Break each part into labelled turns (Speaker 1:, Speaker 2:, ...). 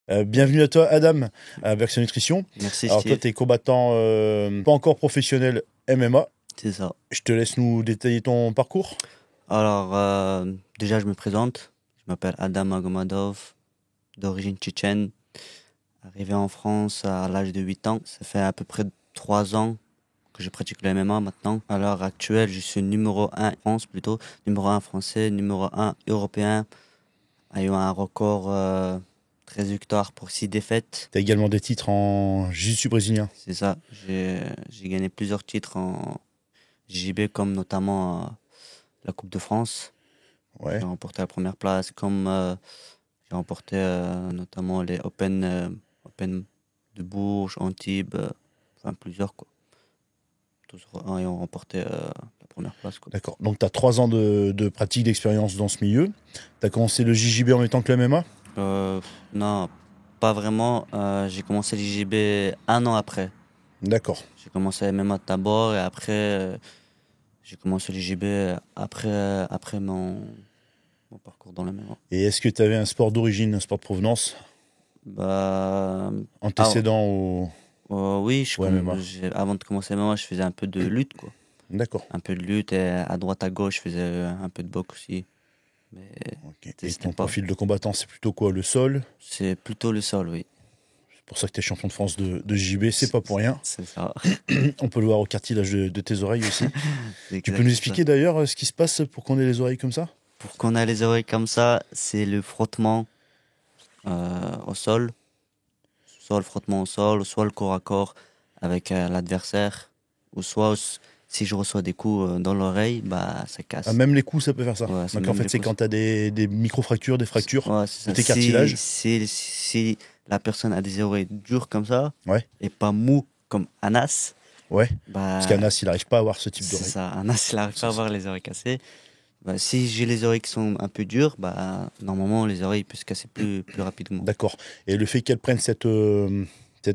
Speaker 1: Bienvenue à toi, Adam, à Berkshire Nutrition.
Speaker 2: Merci
Speaker 1: Alors, toi,
Speaker 2: Steve,
Speaker 1: tu es combattant pas encore professionnel MMA.
Speaker 2: c'est ça.
Speaker 1: Je te laisse nous détailler ton parcours.
Speaker 2: Alors, déjà, je me présente. Je m'appelle Adam Agomadov, d'origine tchétchène. Arrivé en France à l'âge de 8 ans. Ça fait à peu près 3 ans que je pratique le MMA maintenant. À l'heure actuelle, je suis numéro 1 en France plutôt. Numéro 1 français, numéro 1 européen. Ayant un record 13 victoires pour 6 défaites.
Speaker 1: Tu as également des titres en jiu-jitsu brésilien.
Speaker 2: C'est ça. J'ai gagné plusieurs titres en JB, comme notamment la Coupe de France.
Speaker 1: Ouais.
Speaker 2: J'ai remporté la première place, comme j'ai remporté notamment les Open de Bourges, Antibes, enfin plusieurs quoi. Tous ayant remporté la première place quoi.
Speaker 1: D'accord. Donc, tu as 3 ans de pratique, d'expérience dans ce milieu. Tu as commencé le JJB en même temps que le MMA.
Speaker 2: Non, pas vraiment. J'ai commencé l'IGB un an après.
Speaker 1: D'accord.
Speaker 2: J'ai commencé MMA d'abord et après j'ai commencé l'IGB après mon parcours dans le MMA.
Speaker 1: Et est-ce que tu avais un sport d'origine, un sport de provenance,
Speaker 2: Bah, ah,
Speaker 1: antécédent
Speaker 2: oui,
Speaker 1: au MMA?
Speaker 2: avant de commencer MMA, je faisais un peu de lutte, quoi.
Speaker 1: D'accord.
Speaker 2: Un peu de lutte et à droite, à gauche, je faisais un peu de boxe aussi. Mais
Speaker 1: Ok. Et
Speaker 2: c'était
Speaker 1: ton
Speaker 2: pas.
Speaker 1: profil de combattant, c'est plutôt quoi? Le sol?
Speaker 2: C'est plutôt le sol, oui.
Speaker 1: C'est pour ça que tu es champion de France de JB, c'est pas pour rien.
Speaker 2: C'est ça.
Speaker 1: On peut le voir au cartilage de tes oreilles aussi.
Speaker 2: C'est
Speaker 1: Tu peux nous
Speaker 2: exact ça.
Speaker 1: expliquer d'ailleurs ce qui se passe pour qu'on ait les oreilles comme ça?
Speaker 2: Pour qu'on ait les oreilles comme ça, c'est le frottement au sol. Soit le frottement au sol, soit le corps à corps avec l'adversaire. Ou soit si je reçois des coups dans l'oreille, bah ça
Speaker 1: Ah,
Speaker 2: casse.
Speaker 1: même les coups, ça peut faire ça.
Speaker 2: Ouais, c'est
Speaker 1: Donc en
Speaker 2: même
Speaker 1: fait,
Speaker 2: les
Speaker 1: c'est
Speaker 2: coups.
Speaker 1: quand tu as des micro-fractures, des fractures
Speaker 2: Ouais, c'est
Speaker 1: de
Speaker 2: ça.
Speaker 1: tes
Speaker 2: Si,
Speaker 1: cartilages.
Speaker 2: si, si la personne a des oreilles dures comme ça,
Speaker 1: Ouais,
Speaker 2: et pas mou comme Anas,
Speaker 1: ouais. Parce
Speaker 2: bah,
Speaker 1: qu'Anas, il n'arrive pas à avoir ce type
Speaker 2: c'est
Speaker 1: d'oreille.
Speaker 2: ça. Anas, il n'arrive pas
Speaker 1: C'est
Speaker 2: à
Speaker 1: ça.
Speaker 2: avoir les oreilles cassées. Bah, si j'ai les oreilles qui sont un peu dures, bah, normalement, les oreilles peuvent se casser plus rapidement.
Speaker 1: D'accord. Et le fait qu'elle prenne cette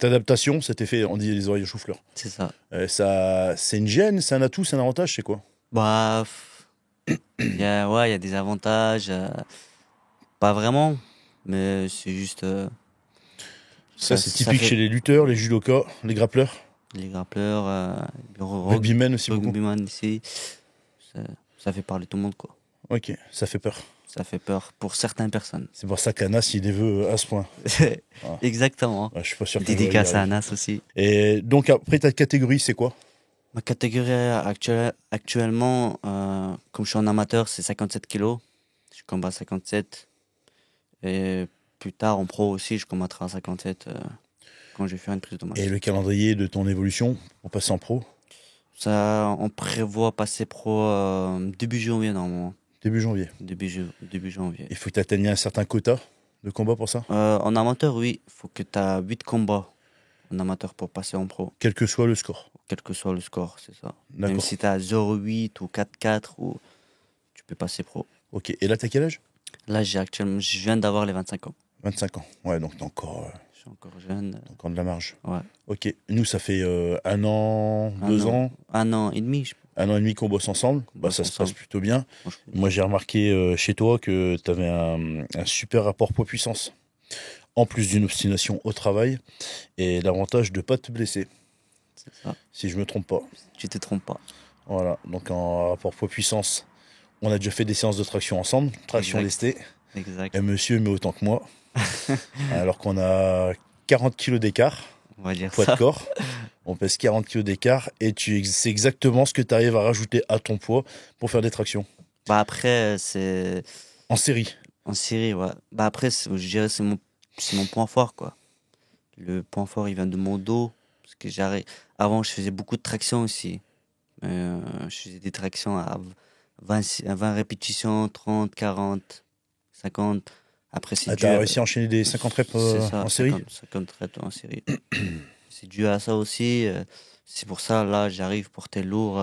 Speaker 1: adaptation, cet effet, on dit les oreilles au chou-fleur,
Speaker 2: C'est ça.
Speaker 1: ça, c'est une gêne, c'est un atout, c'est un avantage, c'est quoi?
Speaker 2: Bah, ouais, il y a des avantages. Pas vraiment, mais c'est juste.
Speaker 1: Ça,
Speaker 2: Ça,
Speaker 1: c'est
Speaker 2: ça
Speaker 1: typique
Speaker 2: fait.
Speaker 1: chez les lutteurs, les judokas, les grappleurs,
Speaker 2: Les grappleurs,
Speaker 1: rugbymen aussi beaucoup.
Speaker 2: rugbyman ici, ça, ça fait parler tout le monde, quoi.
Speaker 1: Ok, ça fait peur.
Speaker 2: Ça fait peur pour certaines personnes.
Speaker 1: C'est pour ça qu'Anas, il les veut à ce point. Ah.
Speaker 2: Exactement.
Speaker 1: Ouais, je suis pas sûr qu'un jour il y
Speaker 2: Dédicace à
Speaker 1: arrive.
Speaker 2: Anas aussi.
Speaker 1: Et donc après ta catégorie, c'est quoi?
Speaker 2: Ma catégorie actuellement, comme je suis en amateur, c'est 57 kilos. Je combats 57. Et plus tard, en pro aussi, je combattrai à 57 quand je vais faire une prise de
Speaker 1: Et
Speaker 2: masse.
Speaker 1: le calendrier de ton évolution pour passer en pro?
Speaker 2: Ça, on prévoit passer pro début janvier, normalement.
Speaker 1: Début janvier.
Speaker 2: Début janvier.
Speaker 1: Il faut que tu atteignes un certain quota de combat pour ça?
Speaker 2: En amateur, oui, il faut que tu as 8 combats en amateur pour passer en pro,
Speaker 1: Quel que soit le score.
Speaker 2: quel que soit le score, c'est ça. Même
Speaker 1: D'accord.
Speaker 2: si tu as 0,8 ou 4,4, ou tu peux passer pro.
Speaker 1: Ok. Et là, t'as quel âge?
Speaker 2: Là, je viens d'avoir les 25 ans.
Speaker 1: 25 ans. Ouais, donc
Speaker 2: Je suis encore jeune.
Speaker 1: t'as encore de la marge.
Speaker 2: Ouais.
Speaker 1: Ok. Nous, ça fait 1 an,
Speaker 2: Un
Speaker 1: 2 ans,
Speaker 2: 1 an et demi,
Speaker 1: 1 an et demi qu'on bosse ensemble.
Speaker 2: qu'on
Speaker 1: Bah,
Speaker 2: bosse
Speaker 1: ça se passe
Speaker 2: ensemble.
Speaker 1: plutôt bien.
Speaker 2: Franchement.
Speaker 1: Moi, j'ai remarqué chez toi que tu avais un super rapport poids-puissance. En plus d'une obstination au travail et l'avantage de ne pas te blesser,
Speaker 2: C'est ça.
Speaker 1: si je me trompe pas.
Speaker 2: Tu te trompes pas.
Speaker 1: Voilà. Donc en rapport poids-puissance, on a déjà fait des séances de traction ensemble, traction
Speaker 2: Exact.
Speaker 1: lestée.
Speaker 2: Exact.
Speaker 1: Et monsieur met autant que moi, alors qu'on a 40 kilos d'écart,
Speaker 2: On va dire
Speaker 1: poids de
Speaker 2: ça.
Speaker 1: corps. On pèse 40 kilos d'écart et c'est exactement ce que tu arrives à rajouter à ton poids pour faire des tractions.
Speaker 2: Bah après, c'est
Speaker 1: En série.
Speaker 2: en série, ouais. Bah après, je dirais c'est mon point fort, quoi. Le point fort, il vient de mon dos. Parce que avant, je faisais beaucoup de traction aussi. Je faisais des tractions à 20 répétitions, 30, 40, 50. Après, c'est
Speaker 1: Ah,
Speaker 2: dû
Speaker 1: t'as réussi à enchaîner des 50 reps
Speaker 2: c'est ça,
Speaker 1: en série?
Speaker 2: 50 reps en série. C'est dû à ça aussi. C'est pour ça, là, j'arrive porter lourd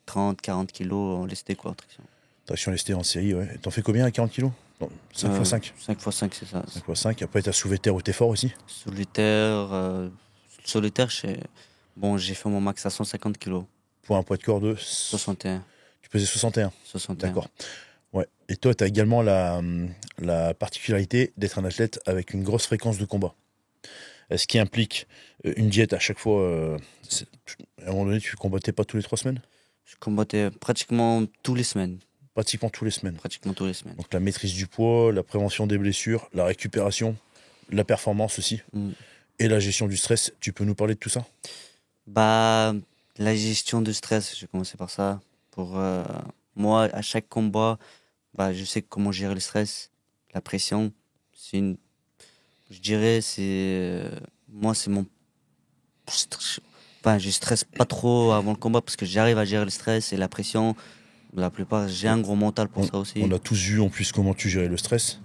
Speaker 2: 30, 40 kilos en lesté, quoi, en traction.
Speaker 1: Traction lestée en série, ouais. Et t'en fais combien à 40 kilos? Non, 5 x 5.
Speaker 2: 5 x 5, c'est ça.
Speaker 1: 5 x 5. Après, t'as soulevé terre ou t'es fort aussi?
Speaker 2: Solitaire, solitaire, bon, j'ai fait mon max à 150 kilos.
Speaker 1: Pour un poids de corps de
Speaker 2: 61,
Speaker 1: Tu pesais 61.
Speaker 2: 61.
Speaker 1: D'accord. Ouais. Et toi, tu as également la particularité d'être un athlète avec une grosse fréquence de combat. Ce qui implique une diète à chaque fois. À un moment donné, tu combattais pas tous les 3 semaines?
Speaker 2: Je combattais pratiquement tous les semaines.
Speaker 1: Pratiquement tous les semaines.
Speaker 2: Pratiquement tous les semaines.
Speaker 1: Donc la maîtrise du poids, la prévention des blessures, la récupération, la performance aussi,
Speaker 2: Mm.
Speaker 1: et la gestion du stress. Tu peux nous parler de tout ça?
Speaker 2: Bah, la gestion du stress, je vais commencer par ça. Pour moi, à chaque combat, bah, je sais comment gérer le stress, la pression. C'est une, je dirais, moi, c'est mon, enfin, je stresse pas trop avant le combat parce que j'arrive à gérer le stress et la pression. La plupart, j'ai un gros mental pour
Speaker 1: On,
Speaker 2: ça
Speaker 1: on
Speaker 2: aussi.
Speaker 1: a tous vu en plus comment tu gérais le stress.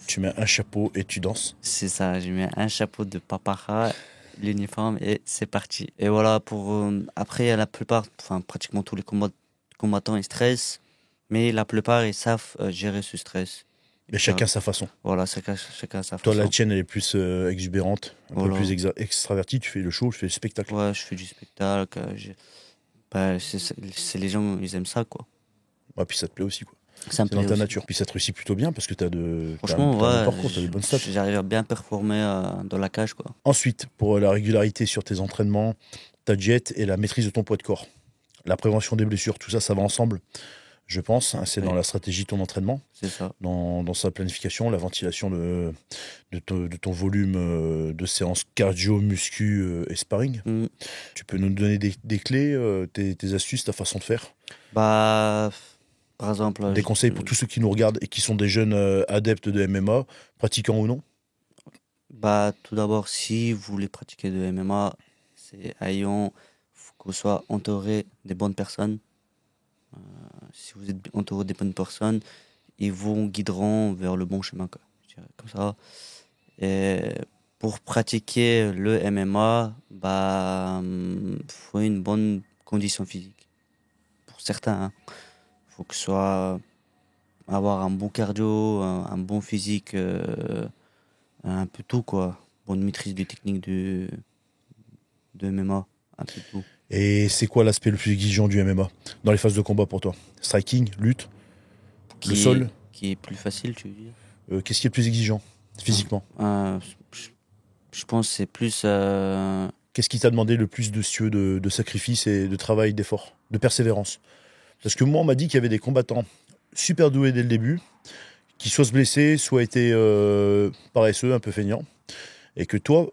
Speaker 1: Tu mets un chapeau et tu danses.
Speaker 2: C'est ça, j'ai mis un chapeau de papara, l'uniforme et c'est parti. Et voilà, pour après, la plupart, enfin pratiquement tous les combattants, ils stressent, mais la plupart, ils savent gérer ce stress.
Speaker 1: Et
Speaker 2: Ils savent-
Speaker 1: chacun sa façon.
Speaker 2: Voilà, chacun à sa
Speaker 1: Toi, la
Speaker 2: façon.
Speaker 1: tienne, elle est plus exubérante, un peu
Speaker 2: Voilà,
Speaker 1: plus extravertie. Tu fais le show, tu fais le spectacle.
Speaker 2: ouais, je fais du spectacle. Bah, c'est les gens, ils aiment ça, quoi.
Speaker 1: Ouais, puis ça te plaît aussi, quoi.
Speaker 2: Ça me
Speaker 1: C'est dans
Speaker 2: plaît
Speaker 1: ta
Speaker 2: aussi.
Speaker 1: nature. Puis ça te réussit plutôt bien parce que
Speaker 2: Franchement,
Speaker 1: t'as un bon
Speaker 2: ouais,
Speaker 1: parcours, t'as des bonnes stats.
Speaker 2: j'arrive à bien performer dans la cage, quoi.
Speaker 1: Ensuite, pour la régularité sur tes entraînements, ta diète et la maîtrise de ton poids de corps. La prévention des blessures, tout ça, ça va ensemble, je pense, hein. C'est
Speaker 2: Oui,
Speaker 1: dans la stratégie de ton entraînement,
Speaker 2: c'est ça.
Speaker 1: dans sa planification, la ventilation de ton volume de séances cardio, muscu et sparring.
Speaker 2: Hmm.
Speaker 1: Tu peux nous donner des clés, tes astuces, ta façon de faire?
Speaker 2: Bah, par exemple,
Speaker 1: Des conseils pour tous ceux qui nous regardent et qui sont des jeunes adeptes de MMA, pratiquants ou non?
Speaker 2: bah, tout d'abord, si vous voulez pratiquer de MMA, c'est faut que vous soyez entouré des bonnes personnes. Si vous êtes entouré des bonnes personnes, ils vous guideront vers le bon chemin, quoi. Je dirais comme ça. Et pour pratiquer le MMA, bah, faut une bonne condition physique. Pour certains, hein. Faut que ce soit avoir un bon cardio, un bon physique, un peu tout, quoi. Bonne maîtrise des techniques de MMA, un peu tout.
Speaker 1: Et c'est quoi l'aspect le plus exigeant du MMA dans les phases de combat pour toi? Striking, lutte, le sol?
Speaker 2: Qui est plus facile, tu veux dire?
Speaker 1: Qu'est-ce qui est le plus exigeant physiquement?
Speaker 2: Euh, je, je pense que c'est plus.
Speaker 1: Qu'est-ce qui t'a demandé le plus de cieux de sacrifice et de travail, d'effort, de persévérance? Parce que moi, on m'a dit qu'il y avait des combattants super doués dès le début, qui soit se blessaient, soit étaient paresseux, un peu feignants. Et que toi,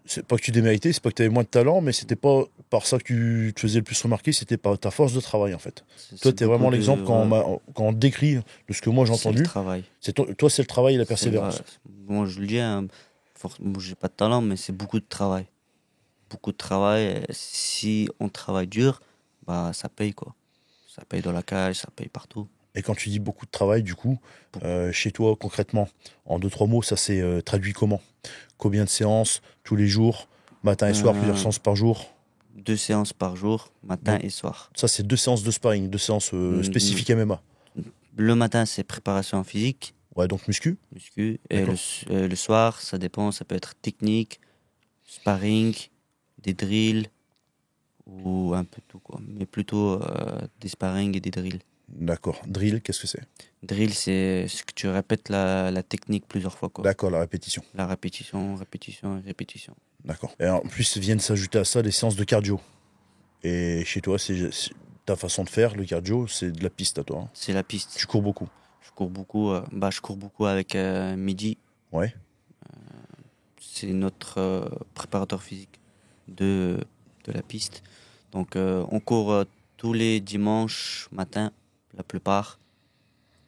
Speaker 1: c'est pas que tu déméritais, c'est pas que tu avais moins de talent, mais c'était pas par ça que tu te faisais le plus remarquer, c'était par ta force de travail en fait. Toi,
Speaker 2: c'est
Speaker 1: tu es
Speaker 2: beaucoup
Speaker 1: vraiment
Speaker 2: de.
Speaker 1: l'exemple
Speaker 2: Ouais,
Speaker 1: quand on décrit de ce que moi j'ai
Speaker 2: c'est le
Speaker 1: entendu.
Speaker 2: travail.
Speaker 1: Toi, c'est le travail et la
Speaker 2: Ouais,
Speaker 1: persévérance.
Speaker 2: moi, je le dis, hein, moi, j'ai pas de talent, mais c'est beaucoup de travail. Beaucoup de travail. Et si on travaille dur, bah, ça paye, quoi. Ça paye dans la cage, ça paye partout.
Speaker 1: Et quand tu dis beaucoup de travail, du coup,
Speaker 2: Beaucoup.
Speaker 1: chez toi, concrètement, en deux, trois mots, ça s'est traduit comment? Combien de séances, tous les jours, matin et soir, plusieurs
Speaker 2: Euh,
Speaker 1: séances par jour?
Speaker 2: 2 séances par jour, matin
Speaker 1: Donc,
Speaker 2: et soir.
Speaker 1: ça, c'est 2 séances de sparring, 2 séances
Speaker 2: Mm,
Speaker 1: spécifiques MMA.
Speaker 2: Le matin, c'est préparation physique,
Speaker 1: Ouais, donc muscu,
Speaker 2: muscu. Et
Speaker 1: d'accord.
Speaker 2: le soir, ça dépend, ça peut être technique, sparring, des drills ou un peu tout, quoi. Mais plutôt des sparring et des drills.
Speaker 1: D'accord. Drill, qu'est-ce que c'est?
Speaker 2: Drill, c'est ce que tu répètes la technique plusieurs fois, quoi.
Speaker 1: D'accord, la répétition.
Speaker 2: La répétition, répétition et répétition.
Speaker 1: D'accord. Et en plus, viennent s'ajouter à ça les séances de cardio. Et chez toi, ta façon de faire, le cardio, c'est de la piste à toi, hein.
Speaker 2: C'est la piste.
Speaker 1: Tu cours beaucoup.
Speaker 2: Je cours beaucoup avec Midi.
Speaker 1: Ouais.
Speaker 2: C'est notre préparateur physique de la piste. Donc, on court tous les dimanches matin, la plupart,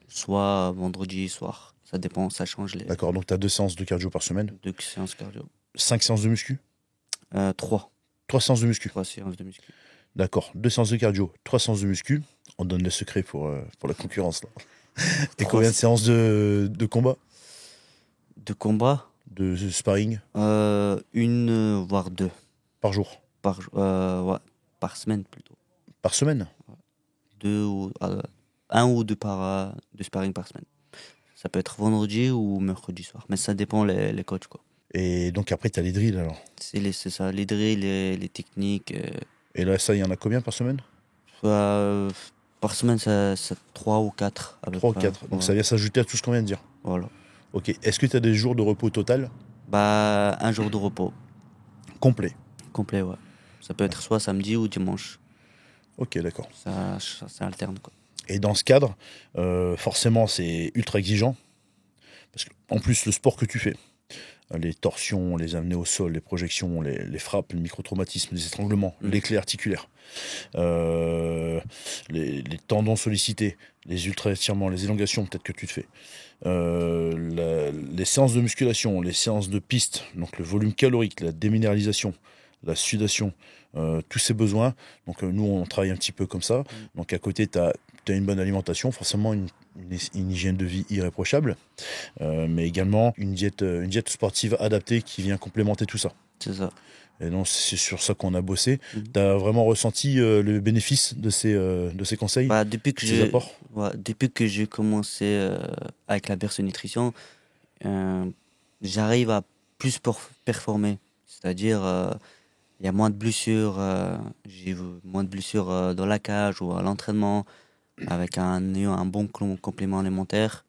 Speaker 2: soit vendredi soir. Ça dépend, ça change les
Speaker 1: D'accord. Donc, tu as 2 séances de cardio par semaine.
Speaker 2: 2 séances cardio.
Speaker 1: 5 séances de muscu.
Speaker 2: Trois.
Speaker 1: 3 séances de muscu.
Speaker 2: 3 séances de muscu.
Speaker 1: D'accord. 2 séances de cardio, 3 séances de muscu. On donne le secret pour la concurrence, là. Et
Speaker 2: Trois
Speaker 1: combien de séances de combat?
Speaker 2: de combat,
Speaker 1: De sparring
Speaker 2: voire deux
Speaker 1: par jour?
Speaker 2: ouais, par semaine plutôt.
Speaker 1: Par semaine?
Speaker 2: Un ou deux de sparring par semaine. Ça peut être vendredi ou mercredi soir, mais ça dépend les coachs, quoi.
Speaker 1: Et donc, après, tu as les drills, alors.
Speaker 2: C'est ça, les drills, les techniques.
Speaker 1: Et là, ça, il y en a combien par semaine?
Speaker 2: Euh, Par semaine, c'est 3 ou 4 à peu
Speaker 1: 3 ou
Speaker 2: près.
Speaker 1: 4. Donc
Speaker 2: Ouais.
Speaker 1: ça vient s'ajouter à tout ce qu'on vient de dire.
Speaker 2: Voilà.
Speaker 1: Ok. Est-ce que tu as des jours de repos total
Speaker 2: Bah, un jour de repos
Speaker 1: complet?
Speaker 2: complet, ouais. Ça peut être soit samedi ou dimanche.
Speaker 1: Ok, d'accord.
Speaker 2: Ça alterne, quoi.
Speaker 1: Et dans ce cadre, forcément, c'est ultra exigeant. Parce qu'en plus, le sport que tu fais, les torsions, les amener au sol, les projections, les frappes, les microtraumatismes, les étranglements, les clés articulaires, les tendons sollicités, les ultra-étirements, les élongations peut-être que tu te fais, les séances de musculation, les séances de piste, donc le volume calorique, la déminéralisation, la sudation, tous ces besoins. Donc nous, on travaille un petit peu comme ça. Donc à côté, tu as une bonne alimentation, forcément une hygiène de vie irréprochable, mais également une diète sportive adaptée qui vient complémenter tout ça.
Speaker 2: C'est ça.
Speaker 1: Et donc c'est sur ça qu'on a bossé.
Speaker 2: Mhm.
Speaker 1: Tu as vraiment ressenti le bénéfice de ces conseils,
Speaker 2: Bah,
Speaker 1: de ces apports?
Speaker 2: depuis que j'ai commencé avec la Berce Nutrition, euh, j'arrive à plus performer. C'est-à-dire, il y a moins de blessures, j'ai moins de blessures dans la cage ou à l'entraînement, avec un bon complément alimentaire.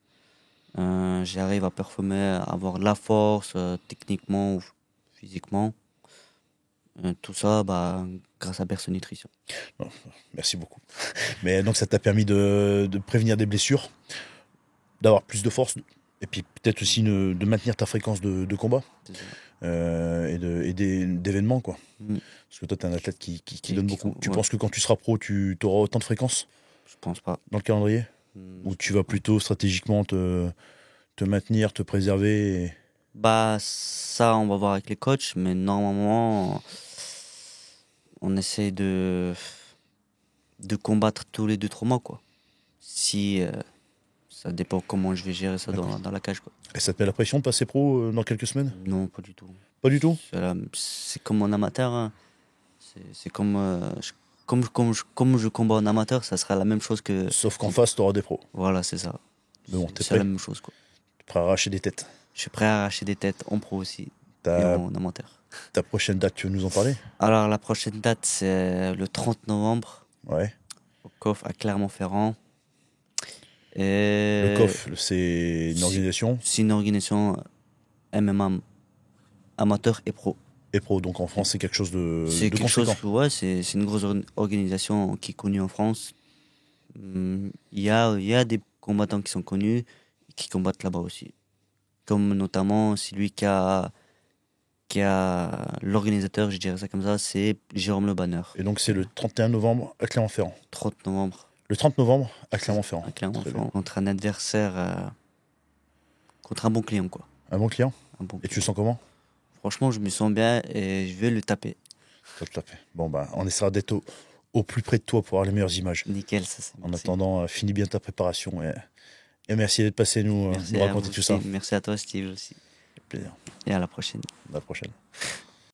Speaker 2: J'arrive à performer, à avoir de la force, techniquement ou physiquement. Tout ça, bah, grâce à Berce Nutrition.
Speaker 1: Non, merci beaucoup. Mais donc ça t'a permis de prévenir des blessures, d'avoir plus de force, et puis peut-être aussi de maintenir ta fréquence de combat
Speaker 2: C'est ça.
Speaker 1: et d'événements, quoi.
Speaker 2: Mm.
Speaker 1: Parce que toi, tu es un athlète qui donne
Speaker 2: Qui-
Speaker 1: beaucoup. Tu
Speaker 2: ouais.
Speaker 1: penses que quand tu seras pro, tu auras autant de fréquences
Speaker 2: Je pense pas.
Speaker 1: dans le calendrier? Ou tu vas plutôt stratégiquement te maintenir, te préserver
Speaker 2: Bah, ça, on va voir avec les coachs, mais normalement, on essaie de combattre tous les 2-3 mois, quoi. Si, ça dépend comment je vais gérer ça dans la cage, quoi.
Speaker 1: Et ça te met la pression de passer pro dans quelques semaines?
Speaker 2: Non, pas du tout.
Speaker 1: Pas du tout?
Speaker 2: C'est comme en amateur, hein. C'est comme, comme je combats en amateur, ça sera la même chose que.
Speaker 1: Sauf qu'en face, tu auras des pros.
Speaker 2: Voilà, c'est ça.
Speaker 1: Mais bon, t'es
Speaker 2: C'est
Speaker 1: prêt?
Speaker 2: la même chose, quoi.
Speaker 1: T'es prêt à arracher des têtes.
Speaker 2: Je suis prêt à arracher des têtes en pro aussi et
Speaker 1: Ta,
Speaker 2: en amateur.
Speaker 1: ta prochaine date, tu veux nous en parler?
Speaker 2: Alors, la prochaine date, c'est le 30 novembre
Speaker 1: Ouais.
Speaker 2: au COF à Clermont-Ferrand.
Speaker 1: Le
Speaker 2: Et
Speaker 1: COF, c'est une organisation
Speaker 2: c'est une organisation MMA amateur et pro.
Speaker 1: et pro. Donc en France, c'est quelque chose
Speaker 2: C'est
Speaker 1: de
Speaker 2: quelque chose,
Speaker 1: conséquent.
Speaker 2: ouais, c'est une grosse organisation qui est connue en France. Il y a des combattants qui sont connus qui combattent là-bas aussi. Comme notamment celui qui a l'organisateur, je dirais ça comme ça, c'est Jérôme Le Banner.
Speaker 1: Et donc c'est le 31 novembre à Clermont-Ferrand.
Speaker 2: 30 novembre
Speaker 1: Le 30 novembre à Clermont-Ferrand.
Speaker 2: à
Speaker 1: Très bien.
Speaker 2: Clermont-Ferrand. Contre un adversaire, contre un bon client, quoi.
Speaker 1: Un bon client?
Speaker 2: Un bon
Speaker 1: Et tu
Speaker 2: client.
Speaker 1: le sens comment?
Speaker 2: Franchement, je me sens bien et je vais le taper.
Speaker 1: Tout à fait. Bon, bah, on essaiera d'être au plus près de toi pour avoir les meilleures images.
Speaker 2: Nickel, ça c'est.
Speaker 1: En
Speaker 2: Merci.
Speaker 1: attendant, finis bien ta préparation et merci d'être passé nous
Speaker 2: Merci
Speaker 1: nous
Speaker 2: à
Speaker 1: raconter
Speaker 2: vous
Speaker 1: tout ça.
Speaker 2: aussi. Merci à toi, Steve aussi.
Speaker 1: Avec plaisir.
Speaker 2: Et à la prochaine.
Speaker 1: À la prochaine.